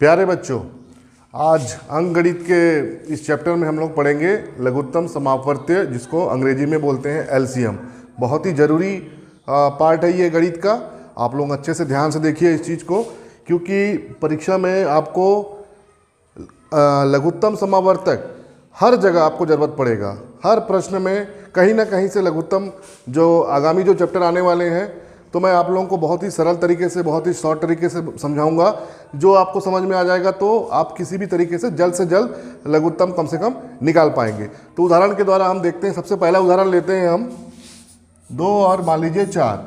प्यारे बच्चों, आज अंक गणित के इस चैप्टर में हम लोग पढ़ेंगे लघुत्तम समापवर्त्य, जिसको अंग्रेजी में बोलते हैं एलसीएम। बहुत ही ज़रूरी पार्ट है ये गणित का। आप लोग अच्छे से ध्यान से देखिए इस चीज़ को, क्योंकि परीक्षा में आपको लघुत्तम समावर्तक हर जगह आपको ज़रूरत पड़ेगा। हर प्रश्न में कहीं ना कहीं से लघुत्तम जो आगामी जो चैप्टर आने वाले हैं, तो मैं आप लोगों को बहुत ही सरल तरीके से, बहुत ही शॉर्ट तरीके से समझाऊंगा। जो आपको समझ में आ जाएगा तो आप किसी भी तरीके से जल्द लघुत्तम कम से कम निकाल पाएंगे। तो उदाहरण के द्वारा हम देखते हैं। सबसे पहला उदाहरण लेते हैं हम 2 और मान लीजिए 4।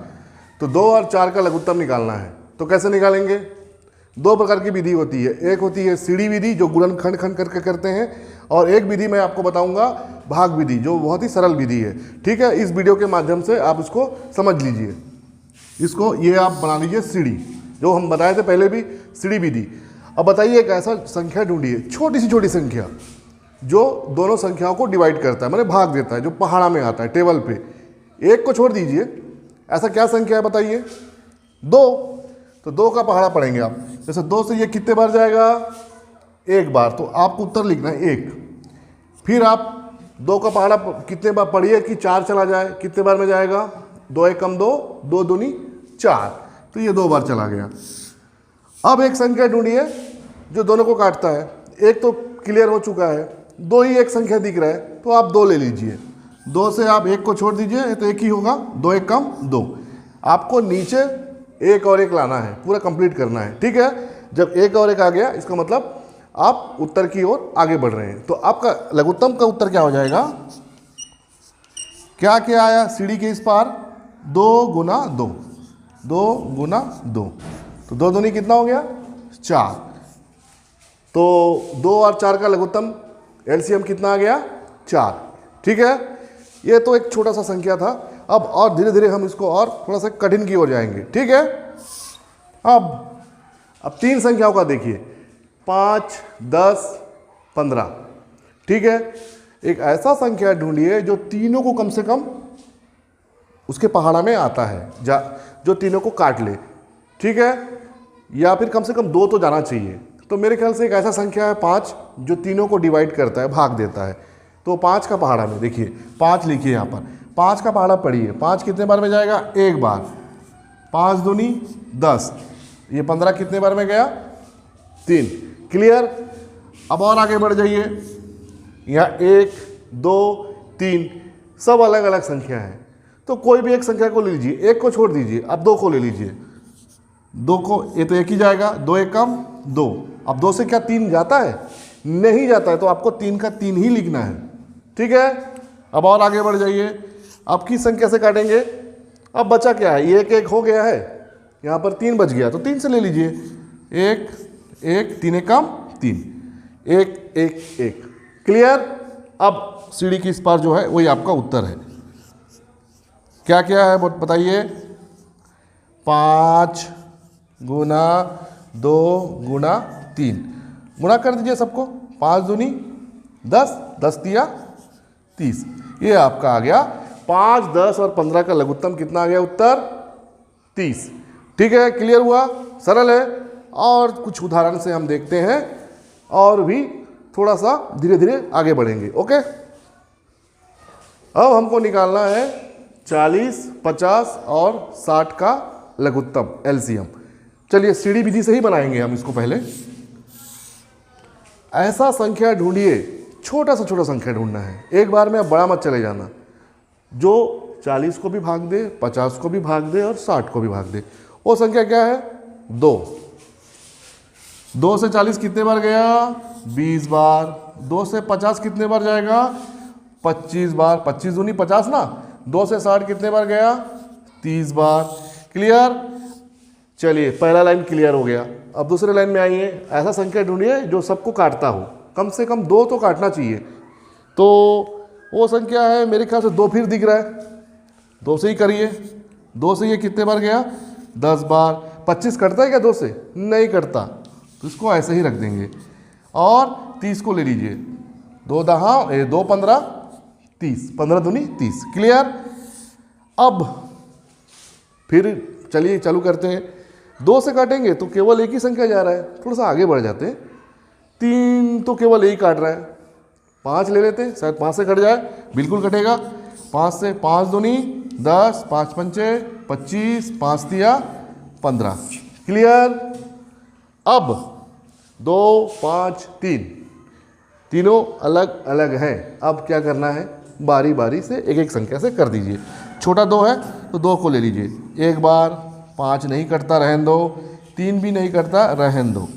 तो 2 और 4 का लघुत्तम निकालना है। तो कैसे निकालेंगे? 2 प्रकार की विधि होती है। एक होती है सीढ़ी विधि, जो गुणनखंड खंड करके करते हैं, और एक विधि मैं आपको बताऊंगा भाग विधि, जो बहुत ही सरल विधि है। ठीक है, इस वीडियो के माध्यम से आप इसको समझ लीजिए। इसको ये आप बना लीजिए सीढ़ी, जो हम बताए थे पहले भी, सीढ़ी विधि। अब बताइए एक ऐसा संख्या ढूंढिए, छोटी सी छोटी संख्या, जो दोनों संख्याओं को डिवाइड करता है, माने भाग देता है, जो पहाड़ा में आता है टेबल पे। एक को छोड़ दीजिए, ऐसा क्या संख्या है बताइए? 2। तो 2 का पहाड़ा पढ़ेंगे आप। जैसे 2 से ये कितने बार जाएगा? 1 बार। तो आपको उत्तर लिखना है 1। फिर आप 2 का पहाड़ा कितने बार पढ़िए कि 4 चला जाए, कितने बार में जाएगा? 2 1 कम 2, 2 दूनी 4। तो ये 2 बार चला गया। अब एक संख्या ढूंढिए जो दोनों को काटता है। एक तो क्लियर हो चुका है, 2 ही एक संख्या दिख रहा है, तो आप 2 ले लीजिए। 2 से आप 1 को छोड़ दीजिए तो 1 ही होगा। 2 1 कम 2। आपको नीचे 1 और 1 लाना है, पूरा कंप्लीट करना है। ठीक है, जब 1 और 1 आ गया, इसका मतलब आप उत्तर की ओर आगे बढ़ रहे हैं। तो आपका लघुत्तम का उत्तर क्या हो जाएगा? क्या क्या आया सीढ़ी के इस पार? 2 गुना 2, 2 गुना 2। तो 2 दूनी कितना हो गया? 4। तो 2 और 4 का लघुत्तम एलसीएम कितना आ गया? 4। ठीक है, ये तो एक छोटा सा संख्या था। अब और धीरे धीरे हम इसको और थोड़ा सा कठिन की ओर जाएंगे। ठीक है, अब 3 संख्याओं का देखिए, 5 10 15। ठीक है, एक ऐसा संख्या ढूंढिए जो तीनों को कम से कम उसके पहाड़ा में आता है, जो तीनों को काट ले। ठीक है, या फिर कम से कम 2 तो जाना चाहिए। तो मेरे ख्याल से एक ऐसा संख्या है 5, जो तीनों को डिवाइड करता है, भाग देता है। तो 5 का पहाड़ा में देखिए, 5 लिखिए यहाँ पर। 5 का पहाड़ा पढ़िए। 5 कितने बार में जाएगा? 1 बार। 5 दूनी 10। ये 15 कितने बार में गया? 3। क्लियर? अब और आगे बढ़ जाइए। यहाँ 1 2 3 सब अलग अलग संख्या है। तो कोई भी एक संख्या को ले लीजिए, 1 को छोड़ दीजिए, अब 2 को ले लीजिए। 2 को, ये तो 1 ही जाएगा। 2 1 कम 2। अब 2 से क्या 3 जाता है? नहीं जाता है। तो आपको 3 का 3 ही लिखना है। ठीक है, अब और आगे बढ़ जाइए। अब किस संख्या से काटेंगे? अब बचा क्या है? ये 1 1 हो गया है, यहाँ पर 3 बच गया, तो 3 से ले लीजिए। 1 1 3 1 कम 3, 1 1 1। क्लियर? अब सीढ़ी की इस पार जो है वही आपका उत्तर है। क्या क्या है बताइए? 5 गुना 2 गुना 3। गुणा कर दीजिए सबको। 5 दूनी 10, 10 दिया 30। ये आपका आ गया 5 10 और 15 का लघुत्तम कितना आ गया? उत्तर 30। ठीक है, क्लियर हुआ? सरल है। और कुछ उदाहरण से हम देखते हैं, और भी थोड़ा सा धीरे धीरे आगे बढ़ेंगे। ओके, अब हमको निकालना है 40 50 और 60 का लघुत्तम एलसीएम। चलिए सीढ़ी विधि से ही बनाएंगे हम इसको। पहले ऐसा संख्या ढूंढिए, छोटा संख्या ढूंढना है। एक बार में अब बड़ा मत चले जाना, जो 40 को भी भाग दे, 50 को भी भाग दे और 60 को भी भाग दे। वो संख्या क्या है? 2। 2 से 40 कितने बार गया? 20 बार। 2 से 50 कितने बार जाएगा? 25 बार। 25 दूनी 50 ना। 2 से 60 कितने बार गया? 30 बार। क्लियर? चलिए, पहला लाइन क्लियर हो गया। अब दूसरे लाइन में आइए। ऐसा संख्या ढूंढिए जो सबको काटता हो, कम से कम 2 तो काटना चाहिए। तो वो संख्या है, मेरे ख्याल से 2 फिर दिख रहा है। 2 से ही करिए। 2 से ये कितने बार गया? 10 बार। 25 कटता है क्या 2 से? नहीं कटता, तो इसको ऐसे ही रख देंगे। और 30 को ले लीजिए। 2 15 30, 15 दूनी 30। क्लियर? अब फिर चलिए चालू करते हैं। 2 से काटेंगे तो केवल एक ही संख्या जा रहा है, थोड़ा सा आगे बढ़ जाते हैं। 3 तो केवल एक ही काट रहा है, 5 ले लेते हैं, शायद 5 से कट जाए, बिल्कुल कटेगा। 5 से 5 दूनी 10, 5 पंचे 25, 5 तिया 15। क्लियर। अब 2, 5, 3 तीनों अलग अलग हैं। अब क्या करना है, बारी बारी से एक एक संख्या से कर दीजिए। छोटा 2 है तो 2 को ले लीजिए एक बार, 5 नहीं कटता रहने दो, 3 भी नहीं कटता रहने दो।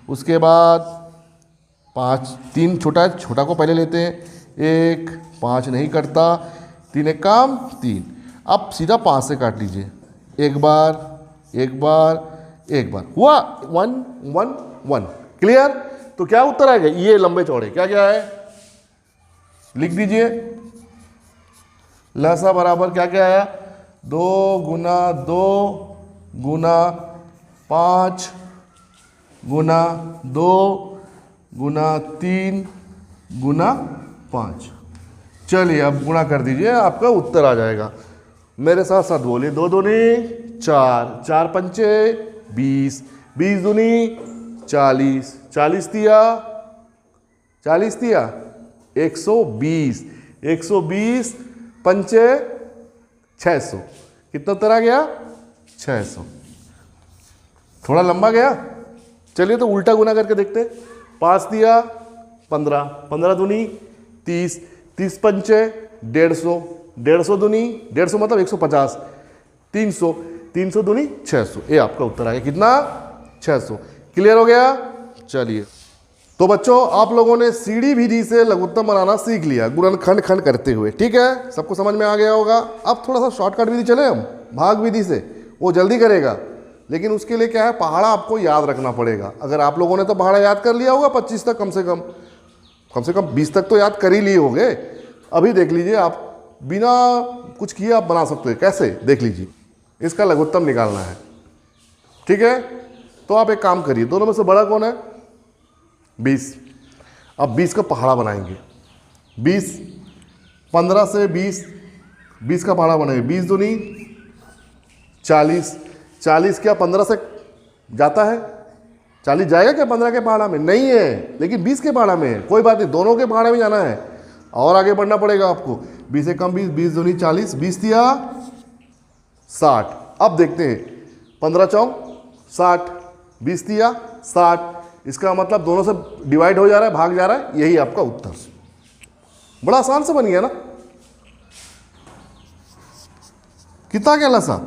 उसके बाद 5, 3 छोटा को पहले लेते हैं, 1, 5 नहीं कटता, 3 एक काम 3। अब सीधा 5 से काट लीजिए, एक बार एक बार एक बार, हुआ 1 1 1। क्लियर। तो क्या उत्तर आएगा, ये लंबे चौड़े क्या क्या है, लिख दीजिए। लसा बराबर क्या क्या आया, 2 गुना 2 गुना 5 गुना 2 गुना 3 गुना 5। चलिए अब गुणा कर दीजिए, आपका उत्तर आ जाएगा। मेरे साथ साथ बोलिए, 2 दूनी 4, 4 पंचे 20, 20 दूनी 40, 40 तिया 120, 120 पंचे 600। कितना उत्तर आ गया, 600। थोड़ा लंबा गया, चलिए तो उल्टा गुना करके देखते हैं। 5 दिया 15, 15 दूनी 30, 30 पंचे 150, 150 दूनी 150 मतलब 150, 300, 300 दूनी 600। ये आपका उत्तर आ गया, कितना, 600। क्लियर हो गया। चलिए तो बच्चों, आप लोगों ने सीढ़ी विधि से लघुत्तम बनाना सीख लिया, गुणनखंड खंड करते हुए। ठीक है, सबको समझ में आ गया होगा। अब थोड़ा सा शॉर्टकट विधि चले हम, भाग विधि से, वो जल्दी करेगा। लेकिन उसके लिए क्या है, पहाड़ा आपको याद रखना पड़ेगा। अगर आप लोगों ने तो पहाड़ा याद कर लिया होगा 25 तक, कम से कम 20 तक तो याद कर ही लिए होंगे। अभी देख लीजिए, आप बिना कुछ किए आप बना सकते हैं। कैसे, देख लीजिए। इसका लघुत्तम निकालना है, ठीक है। तो आप एक काम करिए, दोनों में से बड़ा कौन है, 20। अब 20 का पहाड़ा बनाएंगे। 20, 15 से 20 का पहाड़ा बनाएंगे। 20 दूनी 40, 40 क्या 15 से जाता है, 40 जाएगा क्या 15 के पहाड़ा में, नहीं है, लेकिन 20 के पहाड़ा में है। कोई बात नहीं, दोनों के पहाड़े में जाना है और आगे बढ़ना पड़ेगा आपको। 20 से कम 20, 20 दूनी 40, 20 दिया 60। अब देखते हैं, 15 चौक 60, 20 दिया 60। इसका मतलब दोनों से डिवाइड हो जा रहा है, भाग जा रहा है, यही आपका उत्तर। बड़ा आसान से बन गया ना। कितना क्या लसा,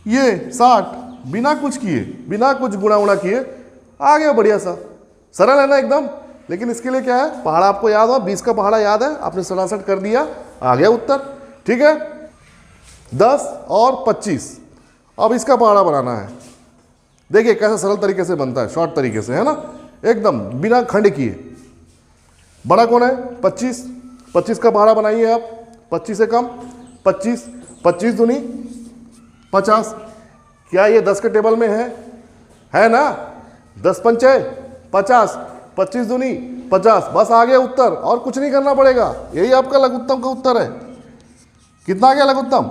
ये 60, बिना कुछ किए, बिना कुछ गुणा उणा किए आ गया, बढ़िया सा, सरल है ना एकदम। लेकिन इसके लिए क्या है, पहाड़ा आपको याद हो, 20 का पहाड़ा याद है, आपने 67 कर दिया, आ गया उत्तर। ठीक है, 10 और 25। अब इसका पहाड़ा बनाना है। देखिए कैसे सरल तरीके से बनता है, शॉर्ट तरीके से, है ना, एकदम बिना खंड किए। बड़ा कौन है, 25, 25 का पहाड़ा बनाइए आप। 25 से कम 25, 25 दूनी 50। क्या ये 10 के टेबल में है ना, 10 पंचे 50, 25 दूनी 50, बस आ गया उत्तर, और कुछ नहीं करना पड़ेगा। यही आपका लघुत्तम का उत्तर है। कितना आ गया लघुत्तम,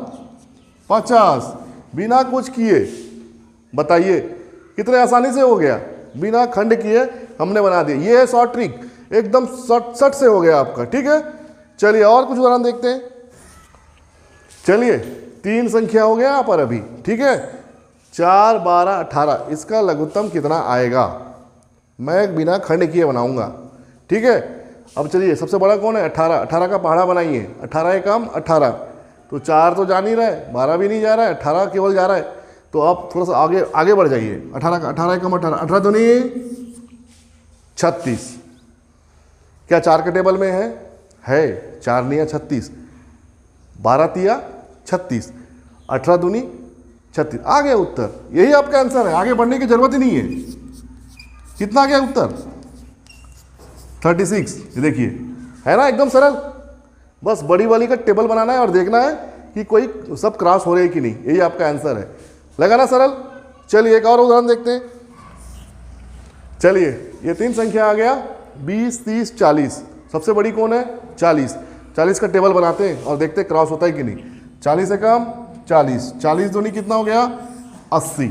50, बिना कुछ किए। बताइए कितने आसानी से हो गया, बिना खंड किए हमने बना दिया। ये है शॉर्ट ट्रिक, एकदम सट से हो गया आपका। ठीक है, चलिए और कुछ उदाहरण देखते हैं। चलिए 3 संख्या हो गया यहाँ पर अभी। ठीक है, 4, 12, 18, इसका लघुत्तम कितना आएगा, मैं बिना खंड किए बनाऊंगा। ठीक है, अब चलिए सबसे बड़ा कौन है, 18, 18 का पहाड़ा बनाइए। 18 कम 18, तो 4 तो जा नहीं रहा है, 12 भी नहीं जा रहा है, 18 केवल जा रहा है। तो आप थोड़ा सा आगे बढ़ जाइए। 18 कम 18, 18 तो नहीं 36। क्या 4 के टेबल में है 4 नहीं 36, 12 तिया 36, 18 दूनी 36, आ गया उत्तर। यही आपका आंसर है, आगे बढ़ने की जरूरत ही नहीं है। कितना आ गया उत्तर, 36। देखिए है ना, एकदम सरल। बस बड़ी वाली का टेबल बनाना है और देखना है कि कोई सब क्रॉस हो रहे हैं कि नहीं, यही आपका आंसर है। लगा ना सरल। चलिए एक और उदाहरण देखते हैं। चलिए ये 3 संख्या आ गया, 20, 30, 40। सबसे बड़ी कौन है, 40। 40 का टेबल बनाते हैं और देखते हैं क्रॉस होता है कि नहीं। 40 से कम 40, 40 दूनी कितना हो गया, 80।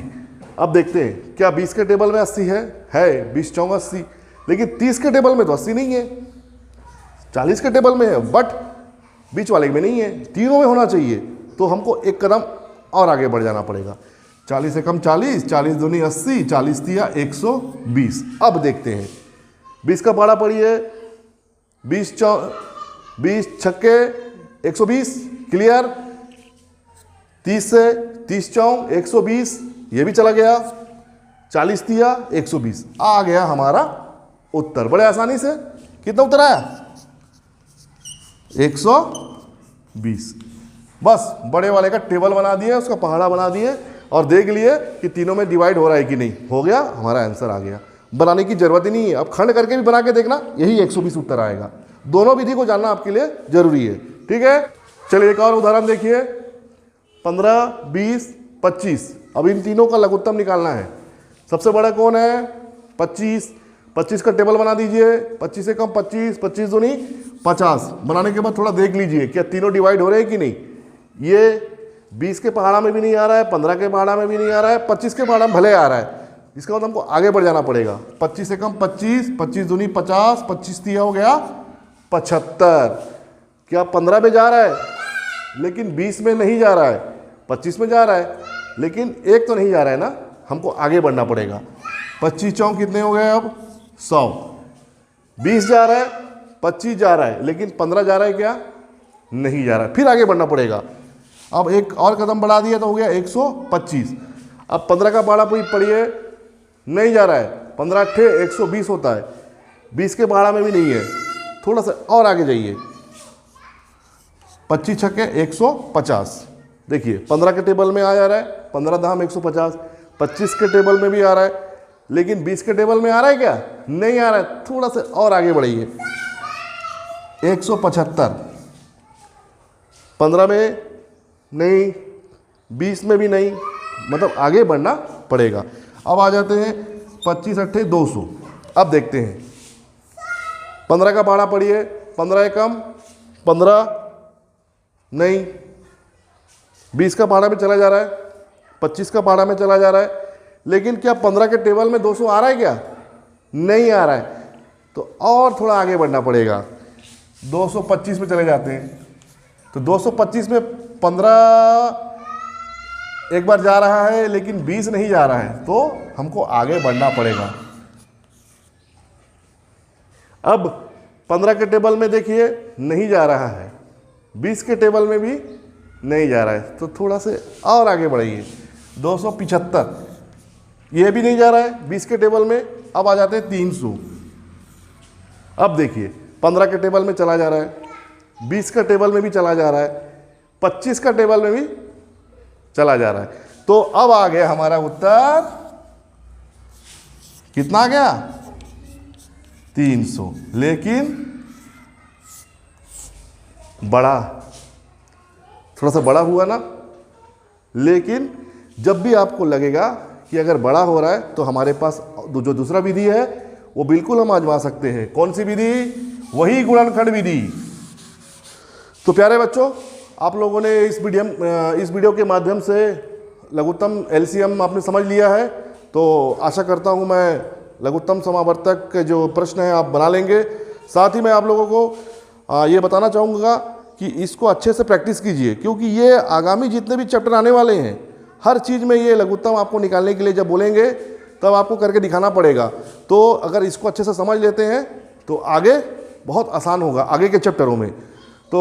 अब देखते हैं क्या 20 के टेबल में 80 है 20 चौंग 80, लेकिन 30 के टेबल में तो 80 नहीं है, 40 के टेबल में है, बट बीच वाले में नहीं है, तीनों में होना चाहिए। तो हमको एक कदम और आगे बढ़ जाना पड़ेगा। 40 से कम 40, 40 दूनी 80, 40 दिया 120। अब देखते हैं 20 का पाड़ा पड़िए, 20 छक्के 120 क्लियर, 30 से 30 चौंग 120, ये भी चला गया, 40 दिया 120, आ गया हमारा उत्तर बड़े आसानी से। कितना उत्तर आया? 120। बस बड़े वाले का टेबल बना दिए, उसका पहाड़ा बना दिए और देख लिए कि तीनों में डिवाइड हो रहा है कि नहीं, हो गया, हमारा आंसर आ गया। बनाने की जरूरत ही नहीं है, अब खंड करके भी बना के देखना, यही 120 उत्तर आएगा। दोनों विधि को जानना आपके लिए जरूरी है, ठीक है। चलिए एक और उदाहरण देखिए, 15, 20, 25। अब इन तीनों का लघुत्तम निकालना है। सबसे बड़ा कौन है? 25। 25 का टेबल बना दीजिए, 25 से कम 25, 25 दूनी 50। बनाने के बाद थोड़ा देख लीजिए क्या तीनों डिवाइड हो रहे हैं कि नहीं। ये 20 के पहाड़ा में भी नहीं आ रहा है, 15 के पहाड़ा में भी नहीं आ रहा है, 25 के पहाड़ा में भले आ रहा है। इसका मतलब हमको आगे बढ़ जाना पड़ेगा। 25 से कम 25, 25 दूनी 50, 25 दिया हो गया 75। क्या 15 में जा रहा है, लेकिन 20 में नहीं जा रहा है, 25 में जा रहा है, लेकिन एक तो नहीं जा रहा है ना, हमको आगे बढ़ना पड़ेगा। 25 चौंक कितने हो गए अब? 100। 20 जा रहा है, 25 जा रहा है, लेकिन 15 जा रहा है क्या? नहीं जा रहा है, फिर आगे बढ़ना पड़ेगा। अब एक और कदम बढ़ा दिया तो हो गया 125। अब 15 का पाड़ा पड़िए, नहीं जा रहा है, 15 अट्ठे 120 होता है, 20 के पाड़ा में भी नहीं है, थोड़ा सा और आगे जाइए, 25 छक्के 150। देखिए 15 के टेबल में आ जा रहा है, 15 दाम 150, 25 के टेबल में भी आ रहा है, लेकिन 20 के टेबल में आ रहा है क्या? नहीं आ रहा है, थोड़ा सा और आगे बढ़ाइए, 175। 15 में नहीं, 20 में भी नहीं, मतलब आगे बढ़ना पड़ेगा। अब आ जाते हैं 25 अट्ठे 200। अब देखते हैं 15 का पाड़ा पड़िए, 15 कम 15 नहीं, 20 का पाड़ा में चला जा रहा है, 25 का पाड़ा में चला जा रहा है, लेकिन क्या 15 के टेबल में 200 आ रहा है क्या? नहीं आ रहा है, तो और थोड़ा आगे बढ़ना पड़ेगा। 225 में चले जाते हैं, तो 225 में 15 एक बार जा रहा है, लेकिन 20 नहीं जा रहा है, तो हमको आगे बढ़ना पड़ेगा। अब 15 के टेबल में देखिए नहीं जा रहा है, 20 के टेबल में भी नहीं जा रहा है, तो थोड़ा से और आगे बढ़ाइए, 275। यह भी नहीं जा रहा है 20 के टेबल में। अब आ जाते हैं 300। अब देखिए 15 के टेबल में चला जा रहा है, 20 का टेबल में भी चला जा रहा है, 25 का टेबल में भी चला जा रहा है, तो अब आ गया हमारा उत्तर, कितना आ गया? 300, लेकिन बड़ा, थोड़ा सा बड़ा हुआ ना। लेकिन जब भी आपको लगेगा कि अगर बड़ा हो रहा है, तो हमारे पास जो दूसरा विधि है वो बिल्कुल हम आजमा सकते हैं। कौन सी विधि? वही गुणनखंड विधि। तो प्यारे बच्चों, आप लोगों ने इस वीडियो के माध्यम से लघुत्तम एलसीएम आपने समझ लिया है, तो आशा करता हूं मैं लघुत्तम समावर्तक के जो प्रश्न हैं आप बना लेंगे। साथ ही मैं आप लोगों को ये बताना चाहूँगा कि इसको अच्छे से प्रैक्टिस कीजिए, क्योंकि ये आगामी जितने भी चैप्टर आने वाले हैं, हर चीज़ में ये लघुत्तम आपको निकालने के लिए जब बोलेंगे तब आपको करके दिखाना पड़ेगा। तो अगर इसको अच्छे से समझ लेते हैं तो आगे बहुत आसान होगा आगे के चैप्टरों में। तो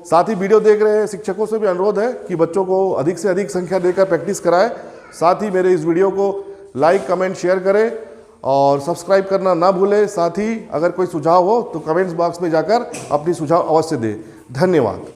साथ ही वीडियो देख रहे हैं शिक्षकों से भी अनुरोध है कि बच्चों को अधिक से अधिक संख्या देकर प्रैक्टिस कराएं। साथ ही मेरे इस वीडियो को लाइक, कमेंट, शेयर करें और सब्सक्राइब करना ना भूलें। साथ ही अगर कोई सुझाव हो तो कमेंट्स बॉक्स में जाकर अपनी सुझाव अवश्य दें। धन्यवाद।